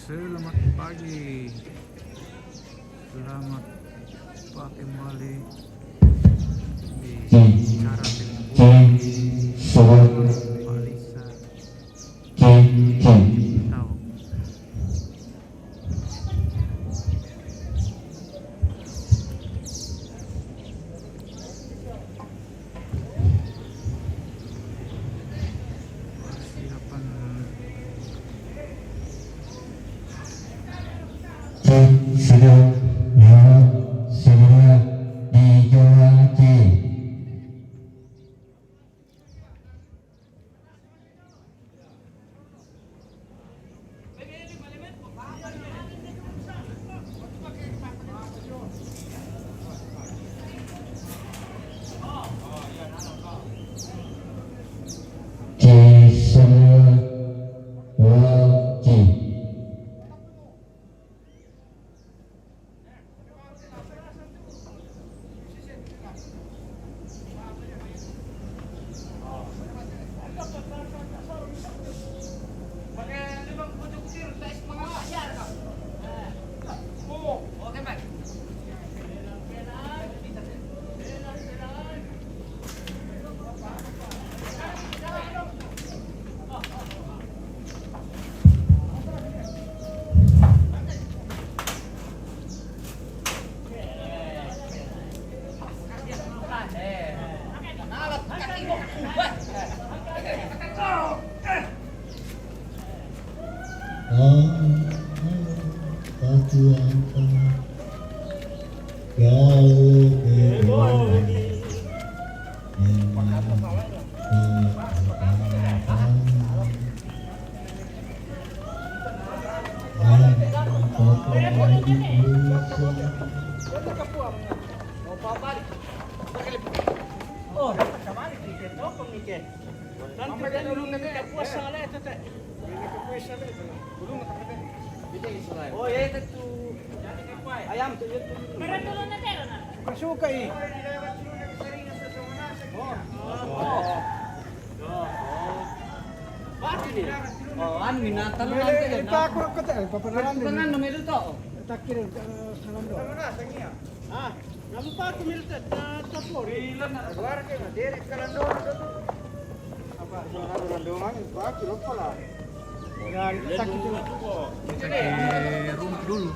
Selamat pagi. Selamat pak kembali di cara Pak Lisa tahu. Ayam tu je tu. Meron dulu na tero na. Suka eh. Bakit ni? Oh, ano minatan mo Mele natin ita aku kata paparan ni. Tangan no meron to. Takir salam do. Ah, namu pa ko meron tapor. Ilan na. Luar ke direct kalando tu. Apa kalando man ba kilo pala. Dan takir tu. Pakai rumput dulu.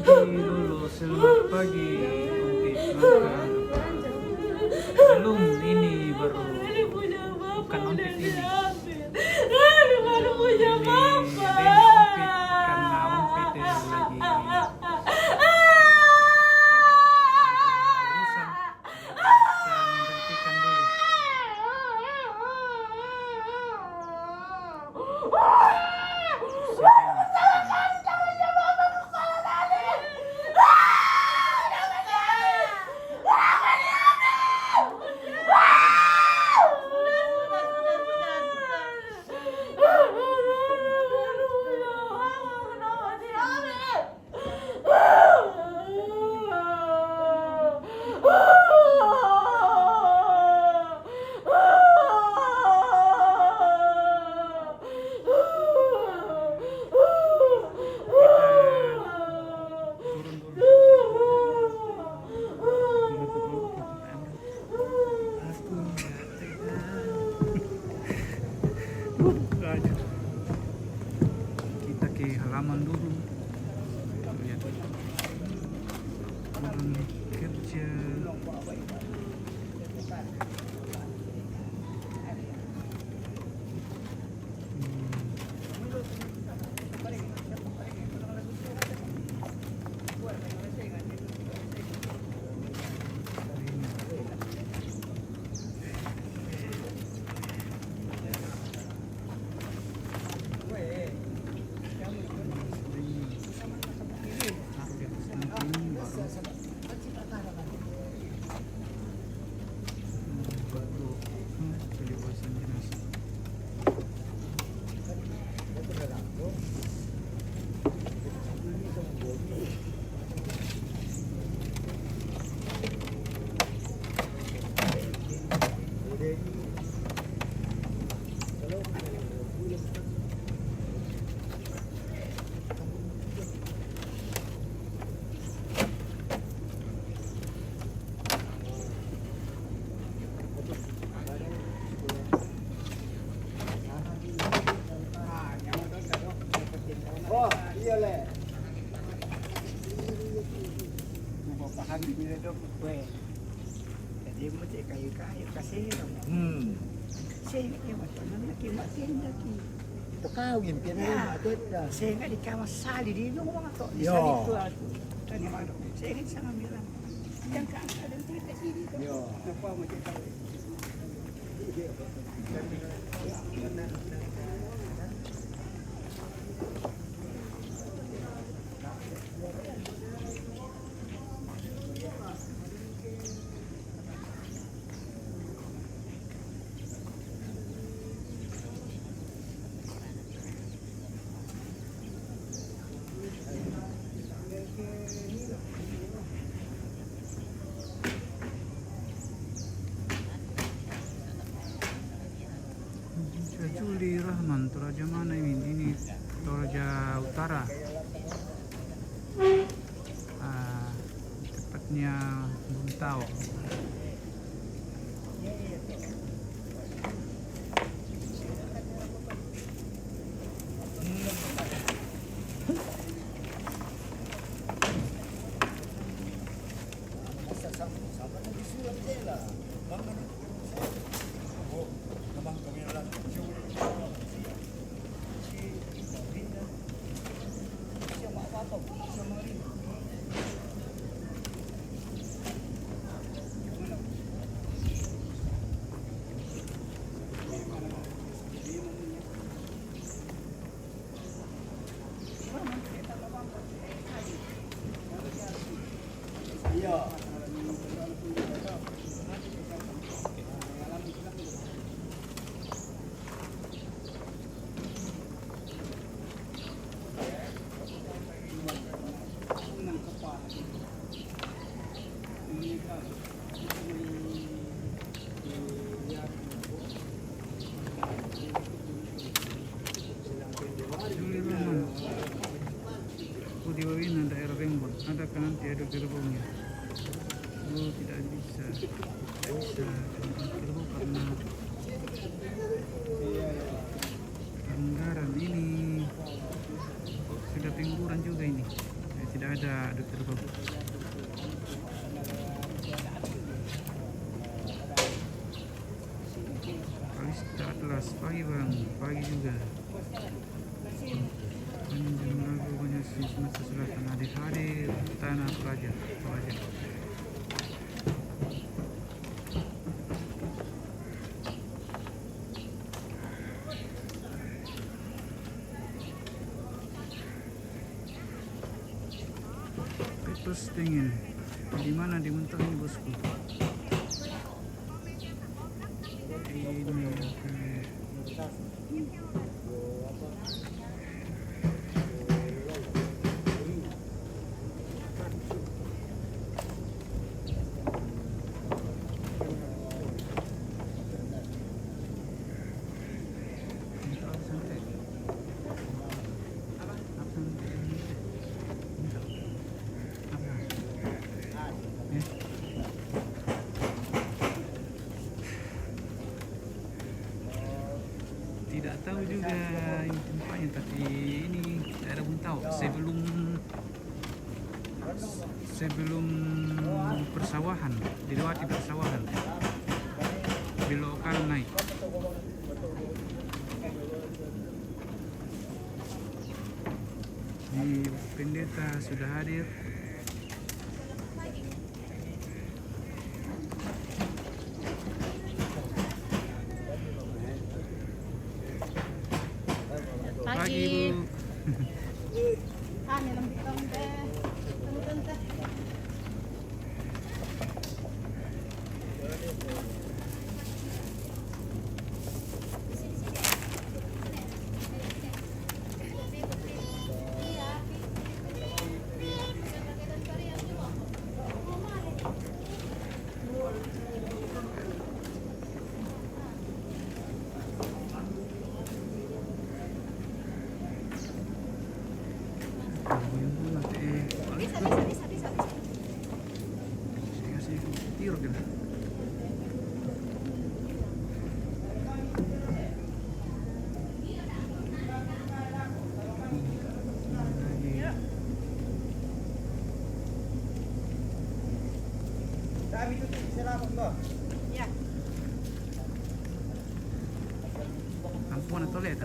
dulu, selamat pagi. Oke, mantap. Belum, ini baru. Bukan ompit ini. Aduh, baru punya Ini bapak. adanya ompit karena ompit yang lagi urusan. Bisa menghentikan dulu. Turun dulu. Aku nggak tega. Aja. Kita ke halaman dulu. Lihat. Orang kerja. Oh, iya le. Mau paham bila dok kue. Jadi mesti kayu-kayu kasih dong. Saya ni macam mana makin lagi. Tu kawin pina tu. Saya nggak dikawas sali di rumah tu. Di sali tu aku. Tadi mana? Saya ni sama bilang. Yang kan ada cerita sini tu. Yo. Apa macam tu? Juli Rahman, Toraja mana ini? Ini Toraja Utara. Tepatnya Buntao. Budiwawina daerah Rembon, adakah nanti ada gerbongnya? Oh, tidak bisa, tidak bisa gerbong karena anggaran ini sudah pengguran juga ini. tidak ada dokter bagus. Kalista Atlas, pagi bang, pagi juga. Panjang lagu banyak sih Sumatera Selatan, adik-adik tanah Praja. Terus dingin. Di mana di Muntok ini bosku? Ini tidak tahu juga ini tempatnya, tapi ini daerah Buntau sebelum persawahan, dilewati persawahan, belok kanan naik. Ini pendeta sudah hadir. Pagi Bu. Saya kasih tiur kan. Ya. Ampun toilet.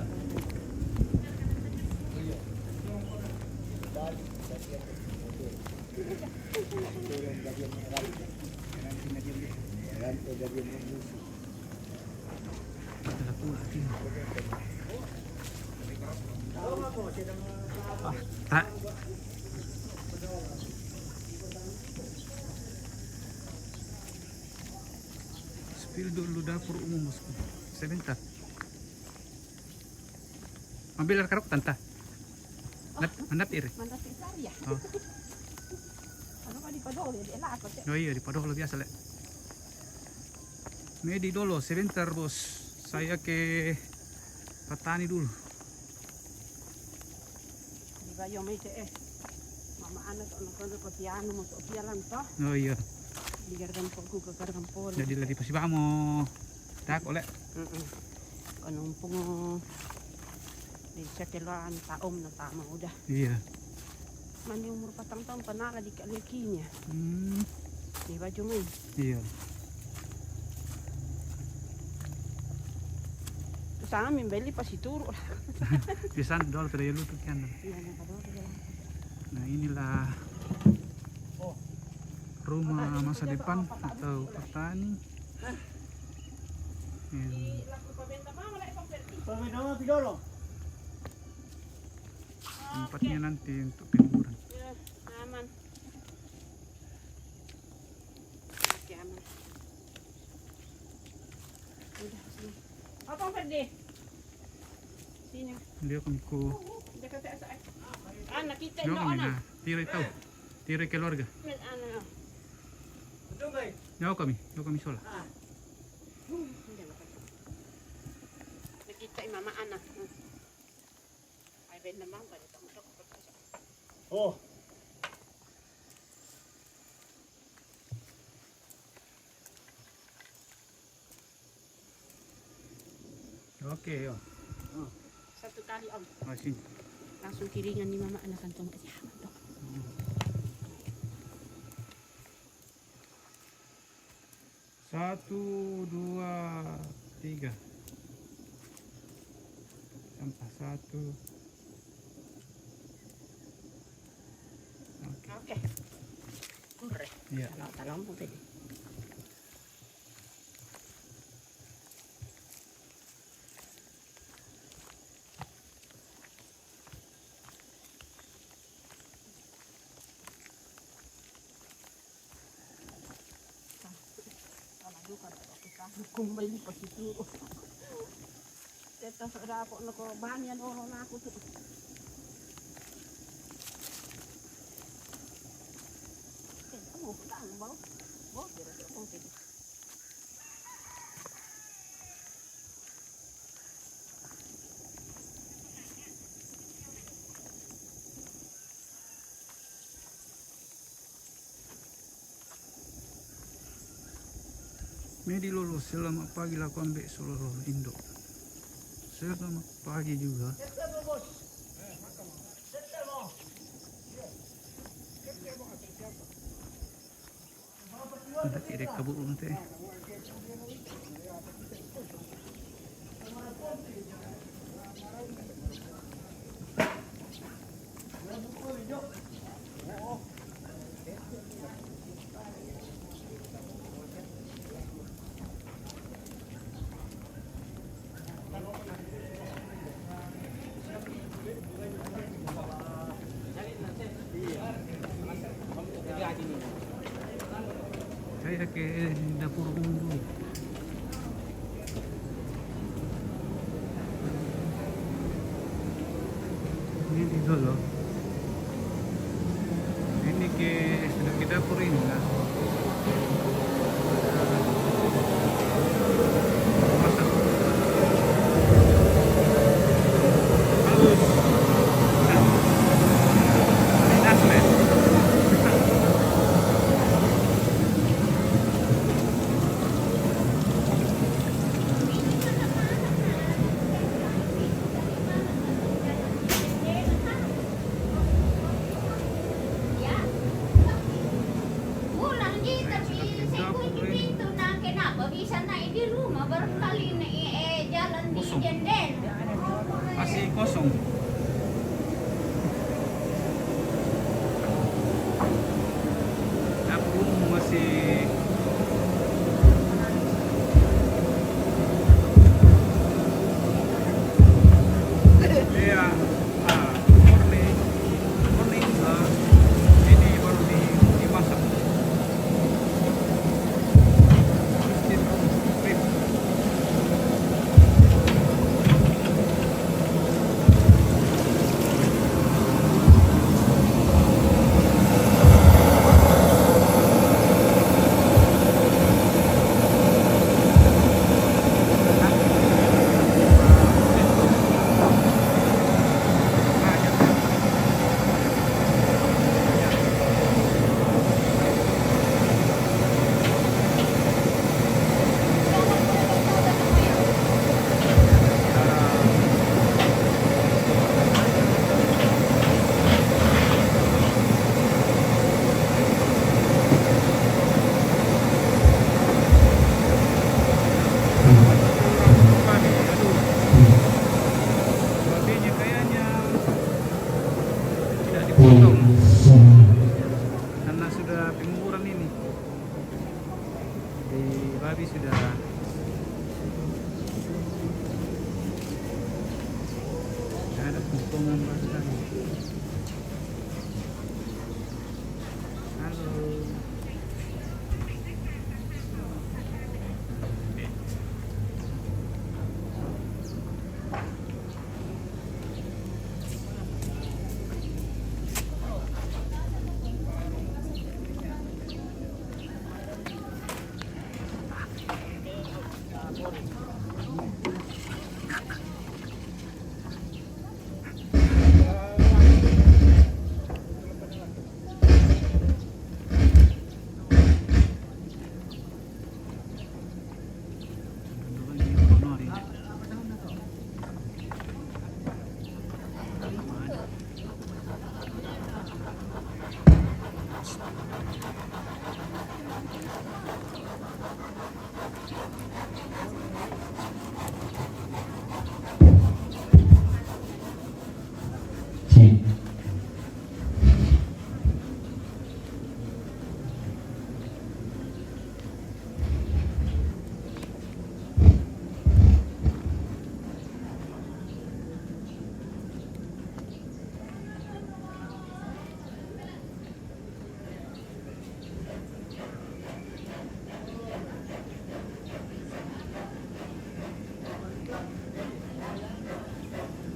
Tak. Spill dulu dapur umum bosku. Sebentar. Ambil air kerok tante. Mandap iri. Mandap ya. Oh. Ano ka di padol, di enak ako. Oh iya di Padok biasa le. Medi dulu sebentar bos. Saya ke petani dulu. Di ba yung may mama anak ano ko piano mo to pialan to. Oh iya. Digargan po ko kagargan po. Jadi lagi pasibamo. Tak oleh. Kanong pungo di setelan taom na tama udah. Iya. Man yung umur 4 tahun panala di kalikinya. Di ba yung may? Iya. Sa amin beli pas ituro. Pisan dol kada lutut kan. Iya na kadol. Nah inilah rumah masa depan atau petani. Tempatnya nanti untuk penghiburan. Aman. Oke aman. Udah sini. Apa Ferdi? Sini. Dia kami ku. Dekat saya. Nakita Yo ino kami ana. na. Tira keluarga. Ano. Yo kami sola. Nakita yung mama anak. Ay ben naman ba ito mo to. Oh. Oke, yo. Satu kali om. Oh, sini. Langsung kiringan ni mama anak kantong kasi haman to. Satu, dua, tiga. Sampah satu. Oke. Oke. Udah. Iya. Talang po pwede. Kung may pasituro. Ito sa ako na ko banyan o na ako to. Ano ko lang ba? Bo, pero ko pwede. Medi lulus, selamat pagi lah aku ambil seluruh induk. Selamat pagi juga. Ada kira kabut nanti. Saya ke dapur umum dulu. Ini di dulu. Ini sudah ke dapur ini lah. Masak. Halus. Ini nasmet. Ulang di tapi saya kunci pintu na kenapa bisa naik di rumah barangkali jalan di Kosong. jendela. Masih kosong. Dapur umum masih iya. Murni ini baru dimasak. Terus di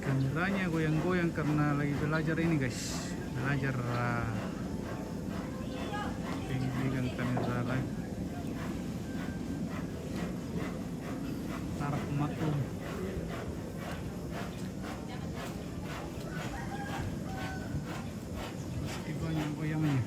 Kameranya goyang-goyang karena lagi belajar ini guys, belajar pegang kamera lagi. Taruh maklum. Pasti banyak goyangnya.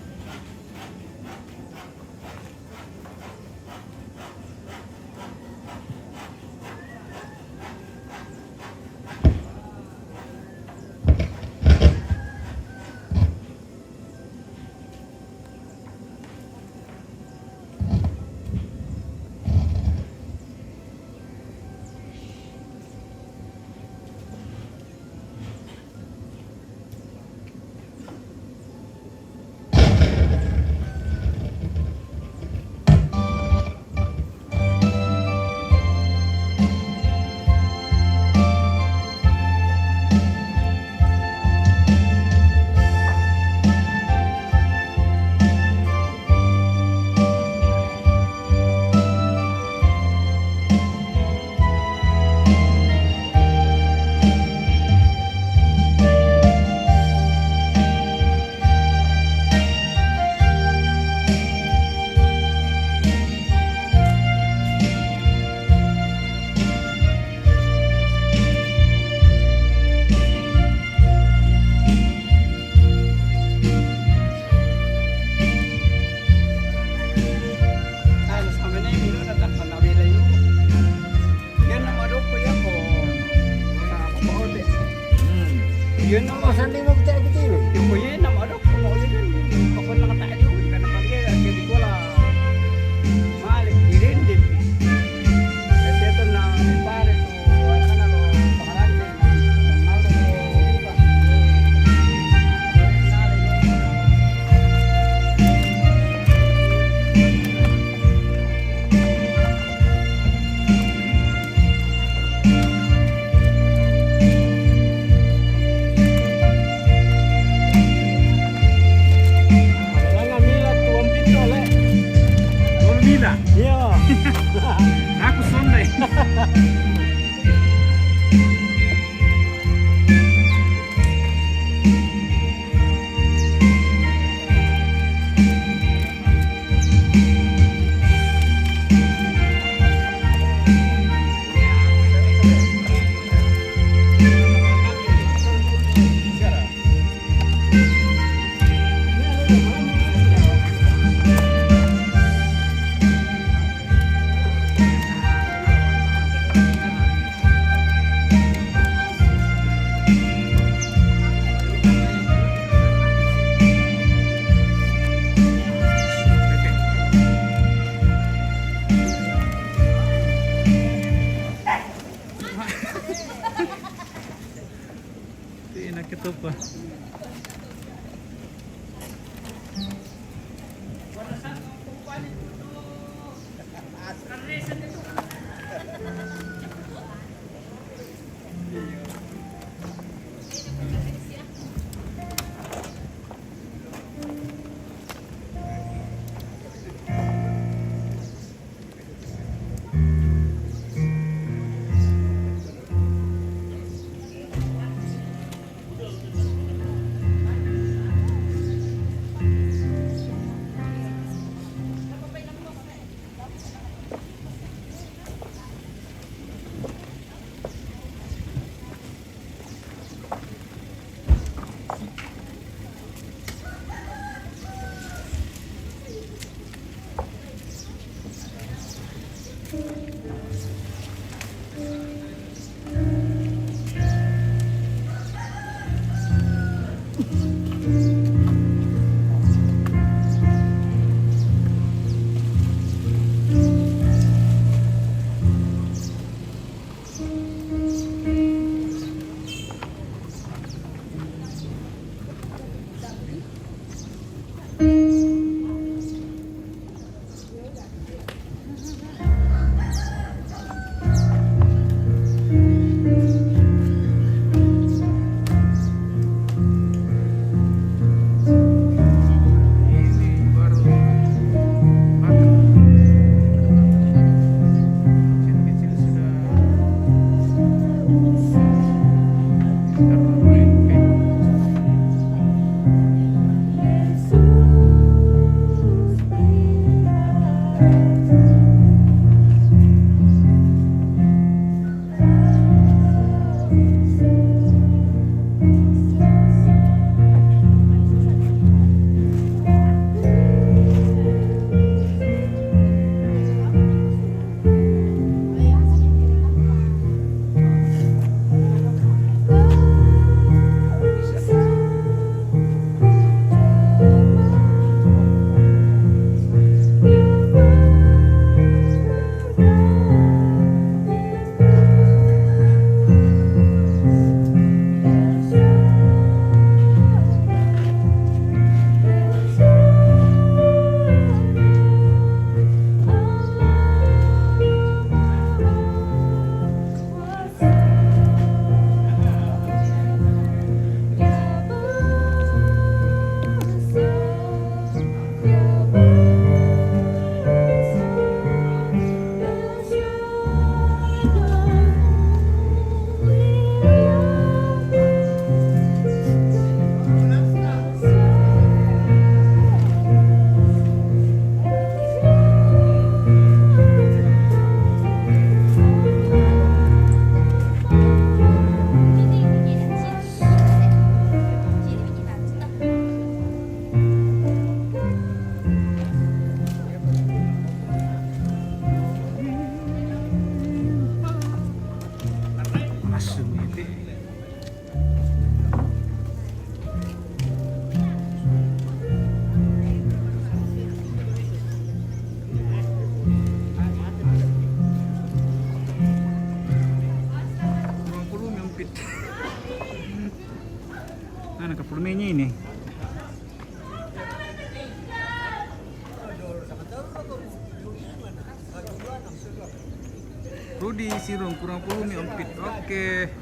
Rudi sirong kurang pulumi ompit. Oke.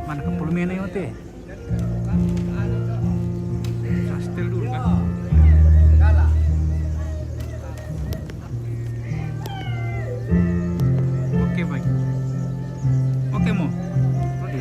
Mana ke pulumi nih ote? Setel dulu kan. Oke baik. Oke mo. Rudi.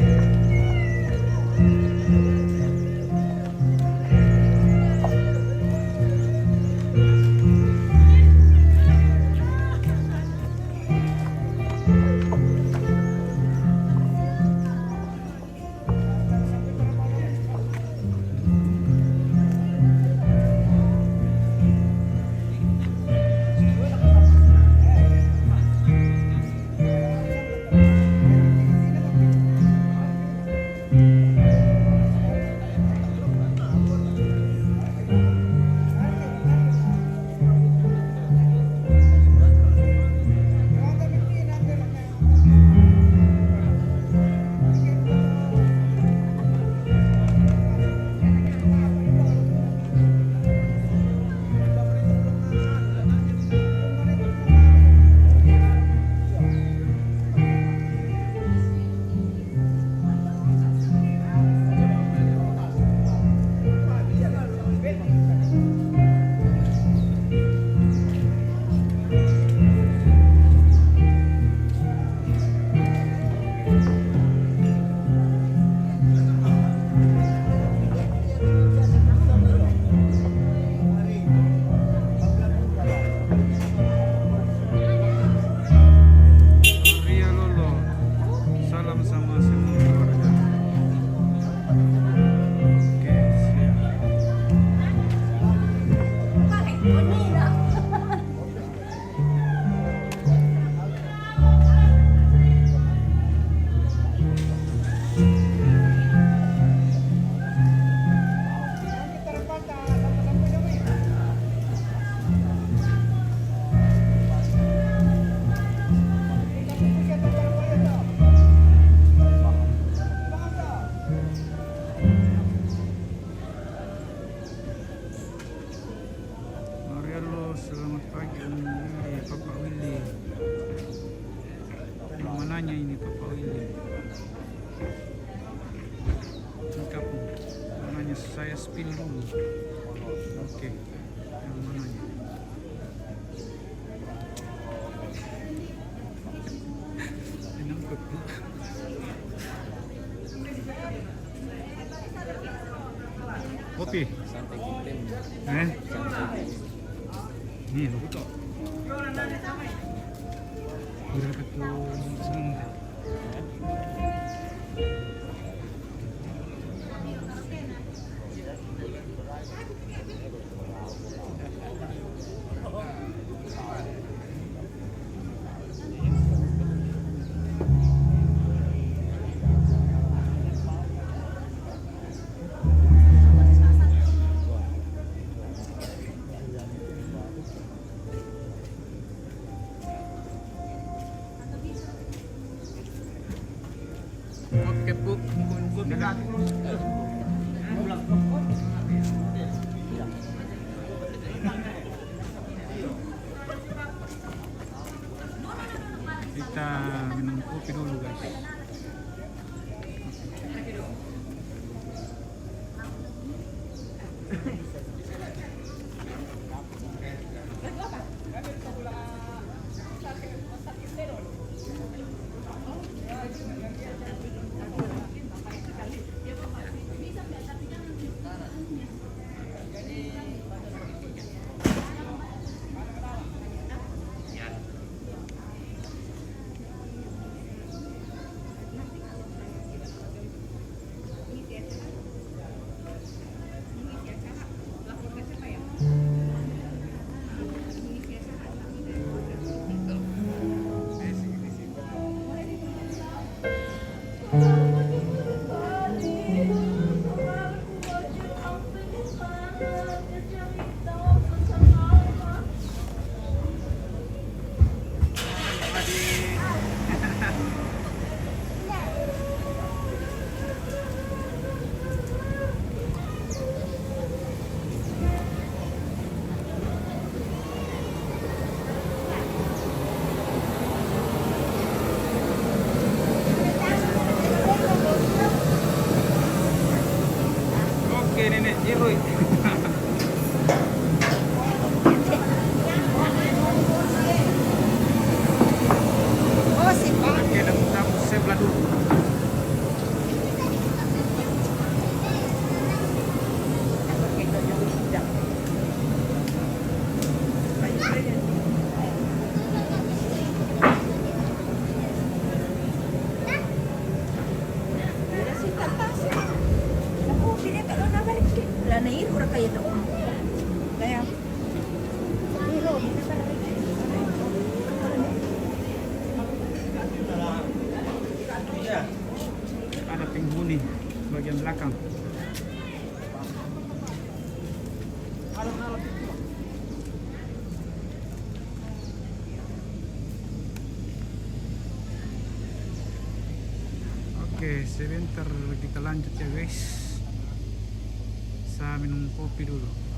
Ria Lolo, salam sama semua keluarga. Oke, siap. Marialo, selamat pagi Om Willy, Papa Willy. Di mananya ini Papa Willy? Lengkap. Mananya saya spill dulu. Oke. Yang mananya? Dinangkep. Kopi. Nih, lo buka. Udah ketemu semua. Oke, Puk. Dadah. Kita minum kopi dulu, guys. nih bagian belakang. Oke, sebentar kita lanjut ya guys. Saya minum kopi dulu.